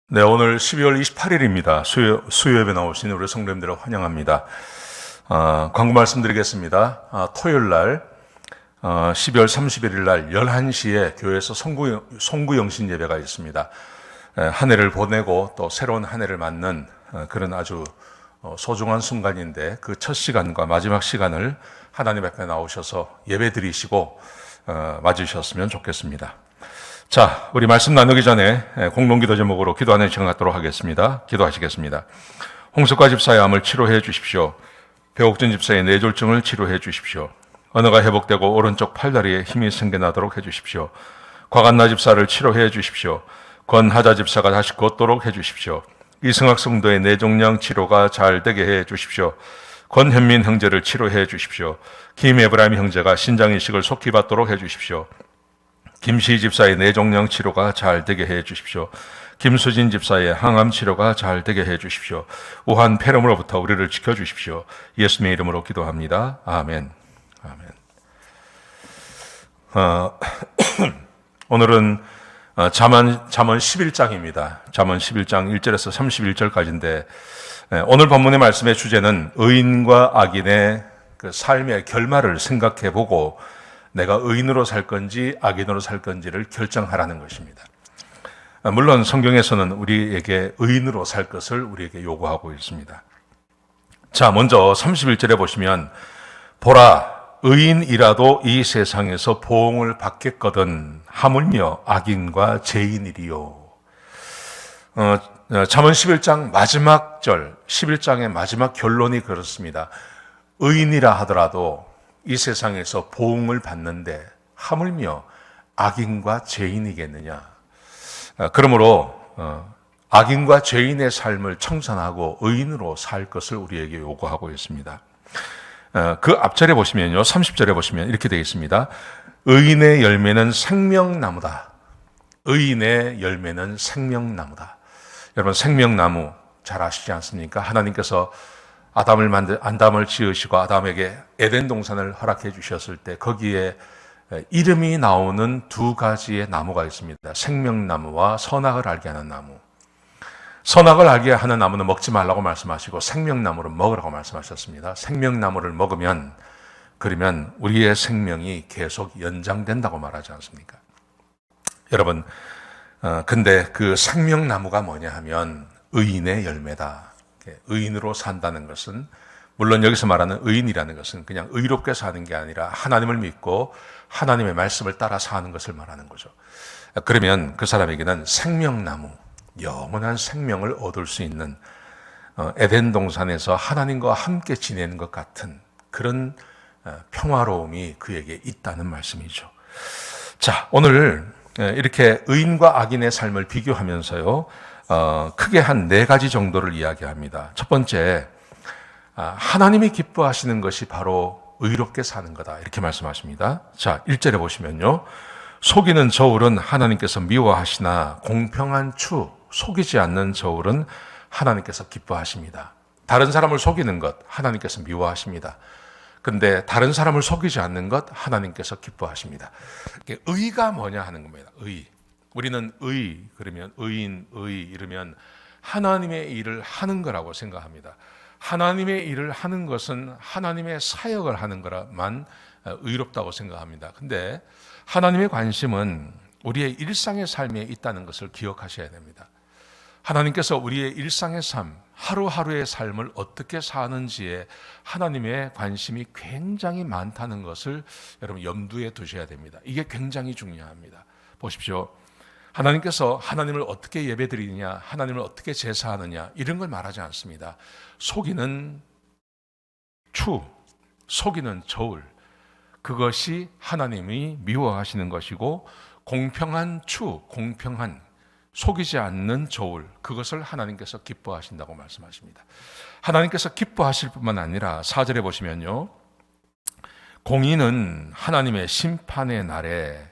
네, 오늘 12월 28일입니다. 수요예배 나오신 우리 성도님들을 환영합니다. 광고 말씀드리겠습니다. 토요일 날, 12월 31일 날 11시에 교회에서 송구영신 예배가 있습니다. 한 해를 보내고 또 새로운 한 해를 맞는 그런 아주 소중한 순간인데 그 첫 시간과 마지막 시간을 하나님 앞에 나오셔서 예배 드리시고 맞으셨으면 좋겠습니다. 자, 우리 말씀 나누기 전에 공동기도 제목으로 기도하는 시간 갖도록 하겠습니다. 기도하시겠습니다. 홍석과 집사의 암을 치료해 주십시오. 배옥준 집사의 뇌졸중을 치료해 주십시오. 언어가 회복되고 오른쪽 팔다리에 힘이 생겨나도록 해 주십시오. 곽한나 집사를 치료해 주십시오. 권하자 집사가 다시 걷도록 해 주십시오. 이승학 성도의 뇌종양 치료가 잘 되게 해 주십시오. 권현민 형제를 치료해 주십시오. 김에브라임 형제가 신장이식을 속히 받도록 해 주십시오. 김시 집사의 뇌종양 치료가 잘 되게 해 주십시오. 김수진 집사의 항암 치료가 잘 되게 해 주십시오. 우한 폐렴으로부터 우리를 지켜주십시오. 예수님의 이름으로 기도합니다. 아멘. 아멘. 오늘은 잠언 11장입니다. 잠언 11장 1절에서 31절까지인데 오늘 본문의 말씀의 주제는 의인과 악인의 그 삶의 결말을 생각해 보고 내가 의인으로 살 건지 악인으로 살 건지를 결정하라는 것입니다. 물론 성경에서는 우리에게 의인으로 살 것을 우리에게 요구하고 있습니다. 자, 먼저 31절에 보시면 보라, 의인이라도 이 세상에서 보응을 받겠거든 하물며 악인과 죄인이리요. 잠언 11장 마지막 절, 11장의 마지막 결론이 그렇습니다. 의인이라 하더라도 이 세상에서 보응을 받는데 하물며 악인과 죄인이겠느냐. 그러므로 악인과 죄인의 삶을 청산하고 의인으로 살 것을 우리에게 요구하고 있습니다. 그 앞절에 보시면요, 30절에 보시면 이렇게 되어 있습니다. 의인의 열매는 생명나무다. 의인의 열매는 생명나무다. 여러분, 생명나무 잘 아시지 않습니까? 하나님께서 아담을 지으시고 아담에게 에덴 동산을 허락해 주셨을 때 거기에 이름이 나오는 두 가지의 나무가 있습니다. 생명나무와 선악을 알게 하는 나무. 선악을 알게 하는 나무는 먹지 말라고 말씀하시고 생명나무를 먹으라고 말씀하셨습니다. 생명나무를 먹으면 그러면 우리의 생명이 계속 연장된다고 말하지 않습니까? 여러분, 근데 그 생명나무가 뭐냐 하면 의인의 열매다. 의인으로 산다는 것은 물론 여기서 말하는 의인이라는 것은 그냥 의롭게 사는 게 아니라 하나님을 믿고 하나님의 말씀을 따라 사는 것을 말하는 거죠. 그러면 그 사람에게는 생명나무, 영원한 생명을 얻을 수 있는 에덴 동산에서 하나님과 함께 지내는 것 같은 그런 평화로움이 그에게 있다는 말씀이죠. 자, 오늘 이렇게 의인과 악인의 삶을 비교하면서요, 크게 한 4가지 정도를 이야기합니다. 첫 번째, 하나님이 기뻐하시는 것이 바로 의롭게 사는 거다. 이렇게 말씀하십니다. 자, 1절에 보시면요. 속이는 저울은 하나님께서 미워하시나 공평한 추, 속이지 않는 저울은 하나님께서 기뻐하십니다. 다른 사람을 속이는 것 하나님께서 미워하십니다. 근데 다른 사람을 속이지 않는 것 하나님께서 기뻐하십니다. 의가 뭐냐 하는 겁니다. 의. 우리는 의, 그러면 의인, 의 이러면 하나님의 일을 하는 거라고 생각합니다. 하나님의 일을 하는 것은 하나님의 사역을 하는 거라만 의롭다고 생각합니다. 근데 하나님의 관심은 우리의 일상의 삶에 있다는 것을 기억하셔야 됩니다. 하나님께서 우리의 일상의 삶, 하루하루의 삶을 어떻게 사는지에 하나님의 관심이 굉장히 많다는 것을 여러분 염두에 두셔야 됩니다. 이게 굉장히 중요합니다. 보십시오. 하나님께서 하나님을 어떻게 예배드리느냐, 하나님을 어떻게 제사하느냐 이런 걸 말하지 않습니다. 속이는 추, 속이는 저울, 그것이 하나님이 미워하시는 것이고 공평한 추, 공평한 속이지 않는 저울, 그것을 하나님께서 기뻐하신다고 말씀하십니다. 하나님께서 기뻐하실 뿐만 아니라 4절에 보시면요, 공의는 하나님의 심판의 날에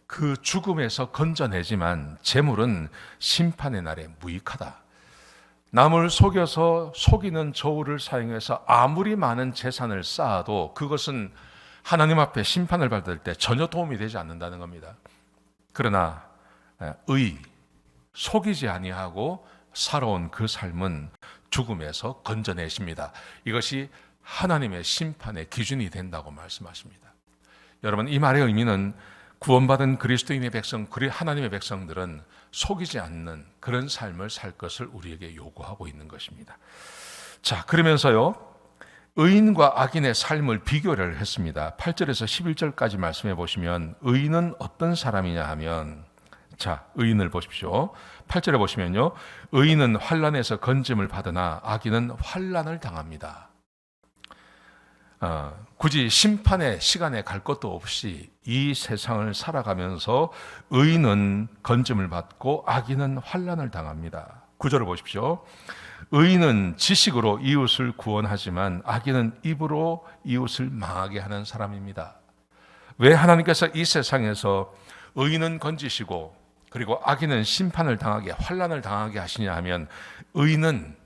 그 죽음에서 건져내지만 재물은 심판의 날에 무익하다. 남을 속여서 속이는 저울을 사용해서 아무리 많은 재산을 쌓아도 그것은 하나님 앞에 심판을 받을 때 전혀 도움이 되지 않는다는 겁니다. 그러나 속이지 아니하고 살아온 그 삶은 죽음에서 건져내십니다. 이것이 하나님의 심판의 기준이 된다고 말씀하십니다. 여러분, 이 말의 의미는 구원받은 그리스도인의 백성, 하나님의 백성들은 속이지 않는 그런 삶을 살 것을 우리에게 요구하고 있는 것입니다. 자, 그러면서요, 의인과 악인의 삶을 비교를 했습니다. 8절에서 11절까지 말씀해 보시면 의인은 어떤 사람이냐 하면, 자, 의인을 보십시오. 8절에 보시면요, 의인은 환난에서 건짐을 받으나 악인은 환난을 당합니다. 굳이 심판의 시간에 갈 것도 없이 이 세상을 살아가면서 의인은 건짐을 받고 악인은 환난을 당합니다. 9절을 보십시오. 의인은 지식으로 이웃을 구원하지만 악인은 입으로 이웃을 망하게 하는 사람입니다. 왜 하나님께서 이 세상에서 의인은 건지시고 그리고 악인은 심판을 당하게, 환난을 당하게 하시냐 하면, 의인은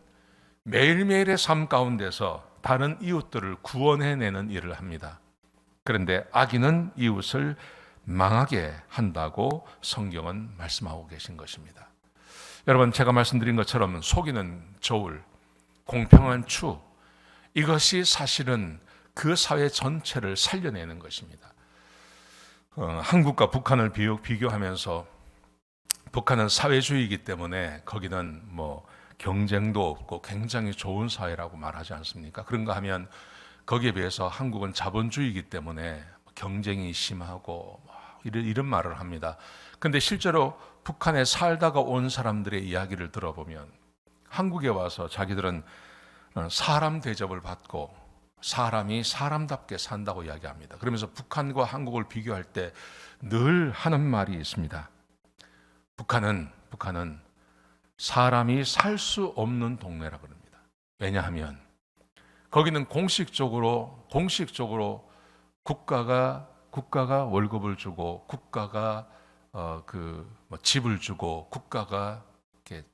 매일매일의 삶 가운데서 다른 이웃들을 구원해내는 일을 합니다. 그런데 악인은 이웃을 망하게 한다고 성경은 말씀하고 계신 것입니다. 여러분, 제가 말씀드린 것처럼 속이는 저울, 공평한 추, 이것이 사실은 그 사회 전체를 살려내는 것입니다. 한국과 북한을 비교하면서, 북한은 사회주의이기 때문에 거기는 경쟁도 없고 굉장히 좋은 사회라고 말하지 않습니까? 그런가 하면 거기에 비해서 한국은 자본주의이기 때문에 경쟁이 심하고 이런 말을 합니다. 그런데 실제로 북한에 살다가 온 사람들의 이야기를 들어보면 한국에 와서 자기들은 사람 대접을 받고 사람이 사람답게 산다고 이야기합니다. 그러면서 북한과 한국을 비교할 때 늘 하는 말이 있습니다. 북한은 사람이 살 수 없는 동네라 그럽니다. 왜냐하면 거기는 공식적으로 국가가 월급을 주고 국가가 집을 주고 국가가 이렇게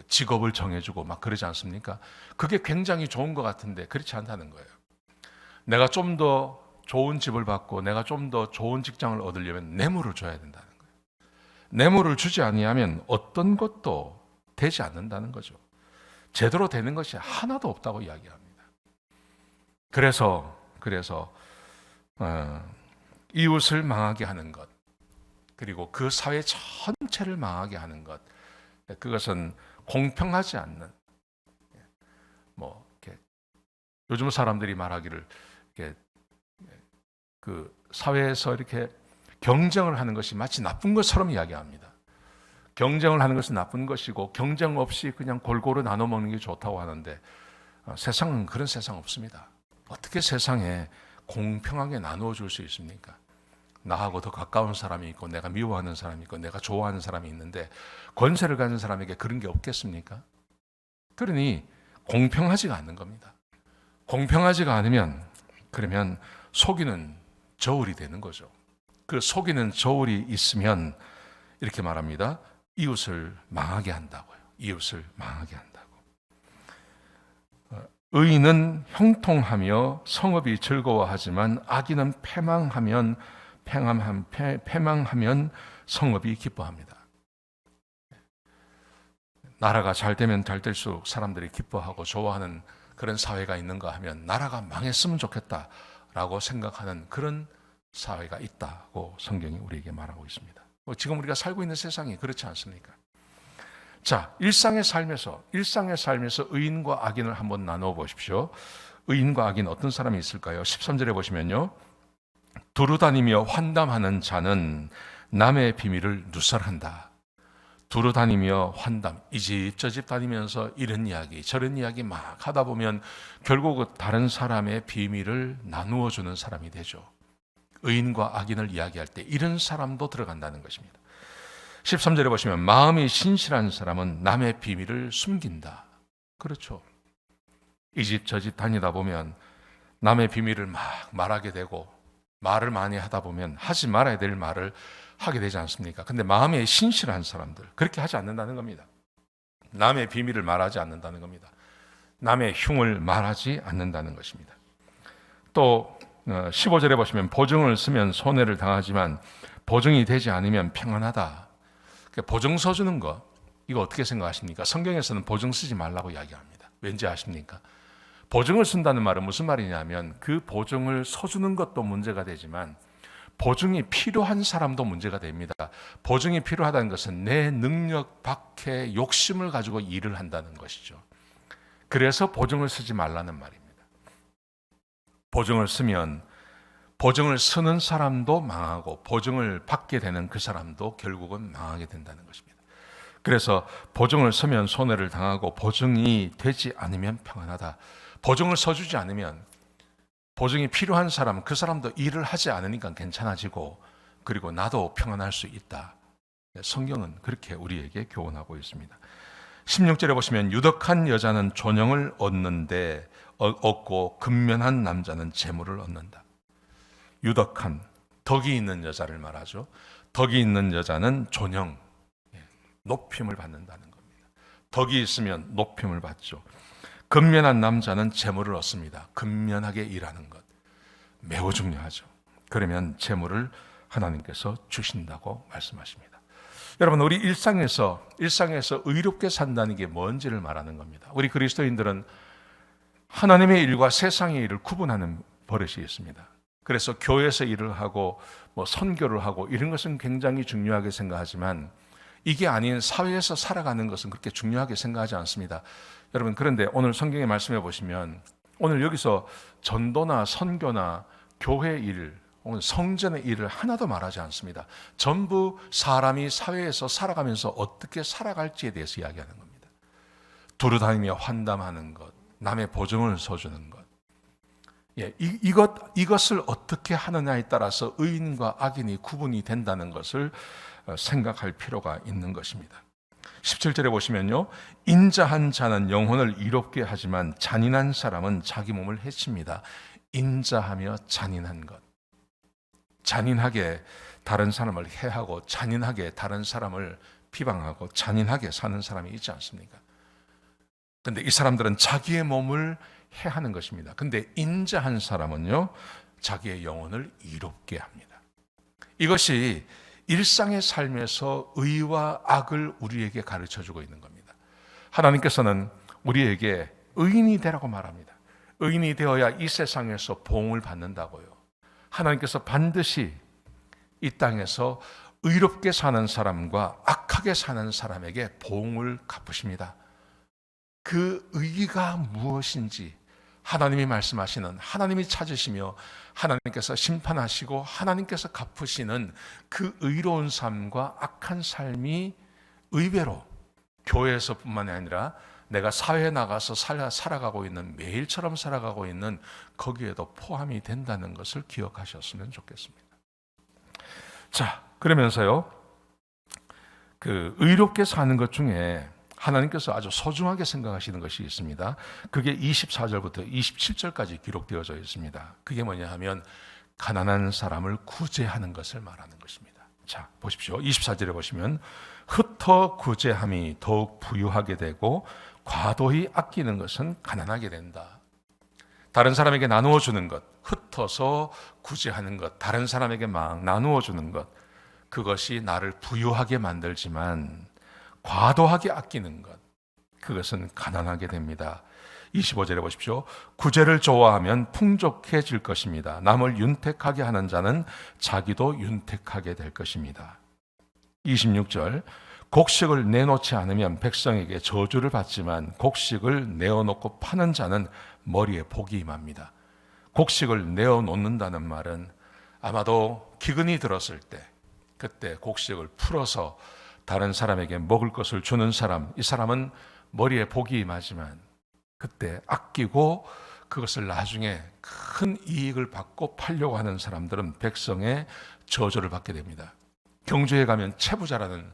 직업을 정해주고 막 그러지 않습니까? 그게 굉장히 좋은 것 같은데 그렇지 않다는 거예요. 내가 좀 더 좋은 집을 받고 내가 좀 더 좋은 직장을 얻으려면 뇌물을 줘야 된다는 거예요. 뇌물을 주지 아니하면 어떤 것도 되지 않는다는 거죠. 제대로 되는 것이 하나도 없다고 이야기합니다. 그래서 이웃을 망하게 하는 것, 그리고 그 사회 전체를 망하게 하는 것, 그것은 공평하지 않는, 요즘 사람들이 말하기를 그 사회에서 이렇게 경쟁을 하는 것이 마치 나쁜 것처럼 이야기합니다. 경쟁을 하는 것은 나쁜 것이고 경쟁 없이 그냥 골고루 나눠 먹는 게 좋다고 하는데 세상은 그런 세상 없습니다. 어떻게 세상에 공평하게 나누어 줄 수 있습니까? 나하고 더 가까운 사람이 있고 내가 미워하는 사람이 있고 내가 좋아하는 사람이 있는데 권세를 가진 사람에게 그런 게 없겠습니까? 그러니 공평하지가 않는 겁니다. 공평하지가 않으면 그러면 속이는 저울이 되는 거죠. 그 속이는 저울이 있으면 이렇게 말합니다. 이웃을 망하게 한다고요. 이웃을 망하게 한다고. 의인은 형통하며 성읍이 즐거워하지만 악인은 패망하면 성읍이 기뻐합니다. 나라가 잘 되면 잘 될수록 사람들이 기뻐하고 좋아하는 그런 사회가 있는가 하면 나라가 망했으면 좋겠다라고 생각하는 그런 사회가 있다고 성경이 우리에게 말하고 있습니다. 지금 우리가 살고 있는 세상이 그렇지 않습니까? 자, 일상의 삶에서 의인과 악인을 한번 나누어 보십시오. 의인과 악인 어떤 사람이 있을까요? 13절에 보시면요. 두루 다니며 환담하는 자는 남의 비밀을 누설한다. 두루 다니며 환담, 이 집 저 집 다니면서 이런 이야기 저런 이야기 막 하다 보면 결국 다른 사람의 비밀을 나누어 주는 사람이 되죠. 의인과 악인을 이야기할 때 이런 사람도 들어간다는 것입니다. 13절에 보시면 마음이 신실한 사람은 남의 비밀을 숨긴다. 그렇죠. 이 집 저 집 다니다 보면 남의 비밀을 막 말하게 되고 말을 많이 하다 보면 하지 말아야 될 말을 하게 되지 않습니까? 근데 마음에 신실한 사람들 그렇게 하지 않는다는 겁니다. 남의 비밀을 말하지 않는다는 겁니다. 남의 흉을 말하지 않는다는 것입니다. 또 15절에 보시면 보증을 쓰면 손해를 당하지만 보증이 되지 않으면 평안하다. 보증 서주는 거, 이거 어떻게 생각하십니까? 성경에서는 보증 쓰지 말라고 이야기합니다. 왠지 아십니까? 보증을 쓴다는 말은 무슨 말이냐면 그 보증을 서주는 것도 문제가 되지만 보증이 필요한 사람도 문제가 됩니다. 보증이 필요하다는 것은 내 능력 밖에 욕심을 가지고 일을 한다는 것이죠. 그래서 보증을 쓰지 말라는 말입니다. 보증을 쓰면 보증을 쓰는 사람도 망하고 보증을 받게 되는 그 사람도 결국은 망하게 된다는 것입니다. 그래서 보증을 쓰면 손해를 당하고 보증이 되지 않으면 평안하다. 보증을 서주지 않으면 보증이 필요한 사람, 그 사람도 일을 하지 않으니까 괜찮아지고 그리고 나도 평안할 수 있다. 성경은 그렇게 우리에게 교훈하고 있습니다. 16절에 보시면 유덕한 여자는 존영을 얻고 근면한 남자는 재물을 얻는다. 유덕한, 덕이 있는 여자를 말하죠. 덕이 있는 여자는 존영, 높임을 받는다는 겁니다. 덕이 있으면 높임을 받죠. 근면한 남자는 재물을 얻습니다. 근면하게 일하는 것 매우 중요하죠. 그러면 재물을 하나님께서 주신다고 말씀하십니다. 여러분, 우리 일상에서 의롭게 산다는 게 뭔지를 말하는 겁니다. 우리 그리스도인들은 하나님의 일과 세상의 일을 구분하는 버릇이 있습니다. 그래서 교회에서 일을 하고 선교를 하고 이런 것은 굉장히 중요하게 생각하지만 이게 아닌 사회에서 살아가는 것은 그렇게 중요하게 생각하지 않습니다. 여러분, 그런데 오늘 성경에 말씀해 보시면 오늘 여기서 전도나 선교나 교회 일, 성전의 일을 하나도 말하지 않습니다. 전부 사람이 사회에서 살아가면서 어떻게 살아갈지에 대해서 이야기하는 겁니다. 두루다니며 환담하는 것, 남의 보증을 서주는 것. 이것을 어떻게 하느냐에 따라서 의인과 악인이 구분이 된다는 것을 생각할 필요가 있는 것입니다. 17절에 보시면요, 인자한 자는 영혼을 이롭게 하지만 잔인한 사람은 자기 몸을 해칩니다. 인자하며 잔인한 것, 잔인하게 다른 사람을 해하고 잔인하게 다른 사람을 비방하고 잔인하게 사는 사람이 있지 않습니까? 그런데 이 사람들은 자기의 몸을 해하는 것입니다. 근데 인자한 사람은요, 자기의 영혼을 이롭게 합니다. 이것이 일상의 삶에서 의와 악을 우리에게 가르쳐주고 있는 겁니다. 하나님께서는 우리에게 의인이 되라고 말합니다. 의인이 되어야 이 세상에서 보응을 받는다고요. 하나님께서 반드시 이 땅에서 의롭게 사는 사람과 악하게 사는 사람에게 보응을 갚으십니다. 그 의의가 무엇인지 하나님이 말씀하시는, 하나님이 찾으시며 하나님께서 심판하시고 하나님께서 갚으시는 그 의로운 삶과 악한 삶이 의외로 교회에서뿐만이 아니라 내가 사회에 나가서 살아가고 있는, 매일처럼 살아가고 있는 거기에도 포함이 된다는 것을 기억하셨으면 좋겠습니다. 자, 그러면서요, 그 의롭게 사는 것 중에 하나님께서 아주 소중하게 생각하시는 것이 있습니다. 그게 24절부터 27절까지 기록되어져 있습니다. 그게 뭐냐 하면 가난한 사람을 구제하는 것을 말하는 것입니다. 자, 보십시오. 24절에 보시면 흩어 구제함이 더욱 부유하게 되고 과도히 아끼는 것은 가난하게 된다. 다른 사람에게 나누어 주는 것, 흩어서 구제하는 것, 다른 사람에게 막 나누어 주는 것, 그것이 나를 부유하게 만들지만 과도하게 아끼는 것, 그것은 가난하게 됩니다. 25절에 보십시오. 구제를 좋아하면 풍족해질 것입니다. 남을 윤택하게 하는 자는 자기도 윤택하게 될 것입니다. 26절, 곡식을 내놓지 않으면 백성에게 저주를 받지만 곡식을 내어놓고 파는 자는 머리에 복이 임합니다. 곡식을 내어놓는다는 말은 아마도 기근이 들었을 때, 그때 곡식을 풀어서 다른 사람에게 먹을 것을 주는 사람, 이 사람은 머리에 복이 임하지만 그때 아끼고 그것을 나중에 큰 이익을 받고 팔려고 하는 사람들은 백성의 저주를 받게 됩니다. 경주에 가면 채부자라는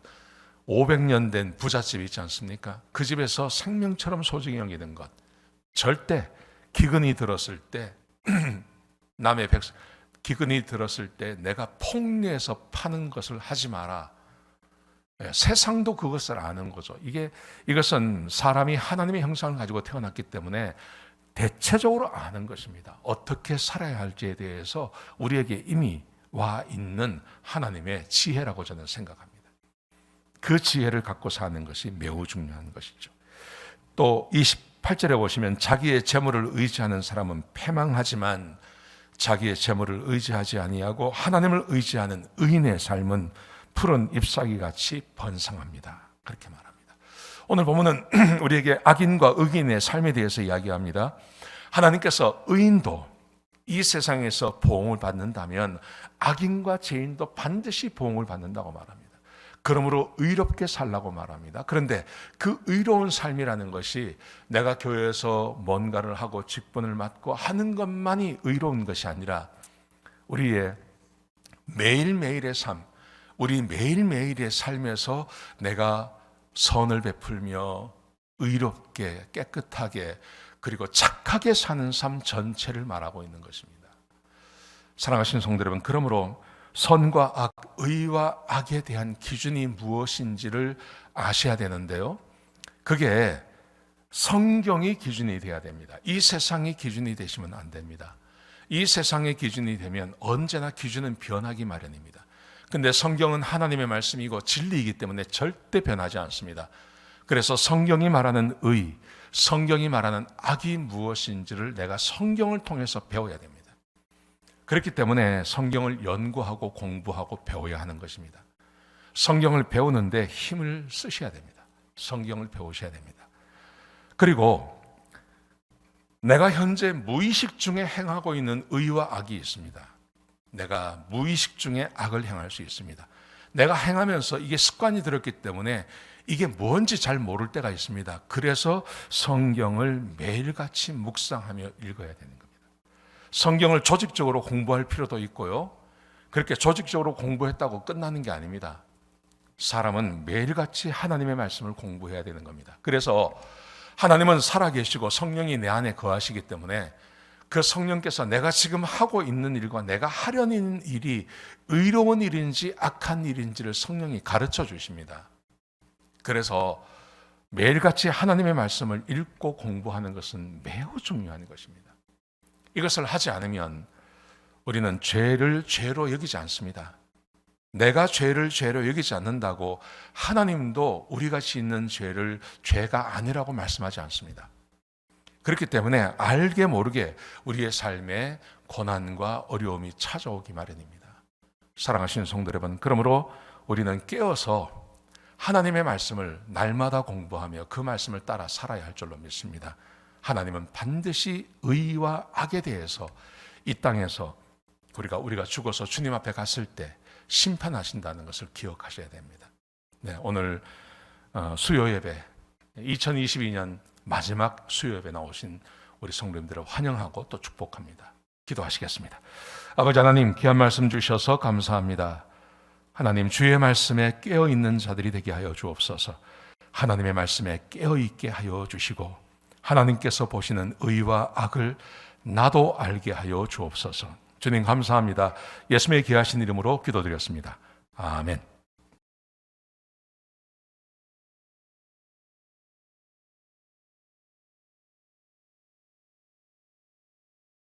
500년 된 부잣집이 있지 않습니까? 그 집에서 생명처럼 소중히 여기는 것, 절대 기근이 들었을 때 남의 백성, 기근이 들었을 때 내가 폭리해서 파는 것을 하지 마라. 세상도 그것을 아는 거죠. 이것은 사람이 하나님의 형상을 가지고 태어났기 때문에 대체적으로 아는 것입니다. 어떻게 살아야 할지에 대해서 우리에게 이미 와 있는 하나님의 지혜라고 저는 생각합니다. 그 지혜를 갖고 사는 것이 매우 중요한 것이죠. 또 28절에 보시면 자기의 재물을 의지하는 사람은 패망하지만 자기의 재물을 의지하지 아니하고 하나님을 의지하는 의인의 삶은 푸른 잎사귀같이 번성합니다. 그렇게 말합니다. 오늘 본문은 우리에게 악인과 의인의 삶에 대해서 이야기합니다. 하나님께서 의인도 이 세상에서 보응을 받는다면 악인과 죄인도 반드시 보응을 받는다고 말합니다. 그러므로 의롭게 살라고 말합니다. 그런데 그 의로운 삶이라는 것이 내가 교회에서 뭔가를 하고 직분을 맡고 하는 것만이 의로운 것이 아니라 우리의 매일매일의 삶, 우리 매일매일의 삶에서 내가 선을 베풀며 의롭게 깨끗하게 그리고 착하게 사는 삶 전체를 말하고 있는 것입니다. 사랑하시는 성도 여러분, 그러므로 선과 악, 의와 악에 대한 기준이 무엇인지를 아셔야 되는데요. 그게 성경이 기준이 되어야 됩니다. 이 세상이 기준이 되시면 안 됩니다. 이 세상의 기준이 되면 언제나 기준은 변하기 마련입니다. 근데 성경은 하나님의 말씀이고 진리이기 때문에 절대 변하지 않습니다. 그래서 성경이 말하는 의, 성경이 말하는 악이 무엇인지를 내가 성경을 통해서 배워야 됩니다. 그렇기 때문에 성경을 연구하고 공부하고 배워야 하는 것입니다. 성경을 배우는데 힘을 쓰셔야 됩니다. 성경을 배우셔야 됩니다. 그리고 내가 현재 무의식 중에 행하고 있는 의와 악이 있습니다. 내가 무의식 중에 악을 행할 수 있습니다. 내가 행하면서 이게 습관이 들었기 때문에 이게 뭔지 잘 모를 때가 있습니다. 그래서 성경을 매일같이 묵상하며 읽어야 되는 겁니다. 성경을 조직적으로 공부할 필요도 있고요. 그렇게 조직적으로 공부했다고 끝나는 게 아닙니다. 사람은 매일같이 하나님의 말씀을 공부해야 되는 겁니다. 그래서 하나님은 살아계시고 성령이 내 안에 거하시기 때문에 그 성령께서 내가 지금 하고 있는 일과 내가 하려는 일이 의로운 일인지 악한 일인지를 성령이 가르쳐 주십니다. 그래서 매일같이 하나님의 말씀을 읽고 공부하는 것은 매우 중요한 것입니다. 이것을 하지 않으면 우리는 죄를 죄로 여기지 않습니다. 내가 죄를 죄로 여기지 않는다고 하나님도 우리가 짓는 죄를 죄가 아니라고 말씀하지 않습니다. 그렇기 때문에 알게 모르게 우리의 삶에 고난과 어려움이 찾아오기 마련입니다. 사랑하시는 성도 여러분, 그러므로 우리는 깨어서 하나님의 말씀을 날마다 공부하며 그 말씀을 따라 살아야 할 줄로 믿습니다. 하나님은 반드시 의와 악에 대해서 이 땅에서 우리가 죽어서 주님 앞에 갔을 때 심판하신다는 것을 기억하셔야 됩니다. 네, 오늘 수요 예배 2022년 마지막 수요 예배 나오신 우리 성도님들을 환영하고 또 축복합니다. 기도하시겠습니다. 아버지 하나님, 귀한 말씀 주셔서 감사합니다. 하나님, 주의 말씀에 깨어있는 자들이 되게 하여 주옵소서. 하나님의 말씀에 깨어있게 하여 주시고 하나님께서 보시는 의와 악을 나도 알게 하여 주옵소서. 주님 감사합니다. 예수님의 귀하신 이름으로 기도드렸습니다. 아멘.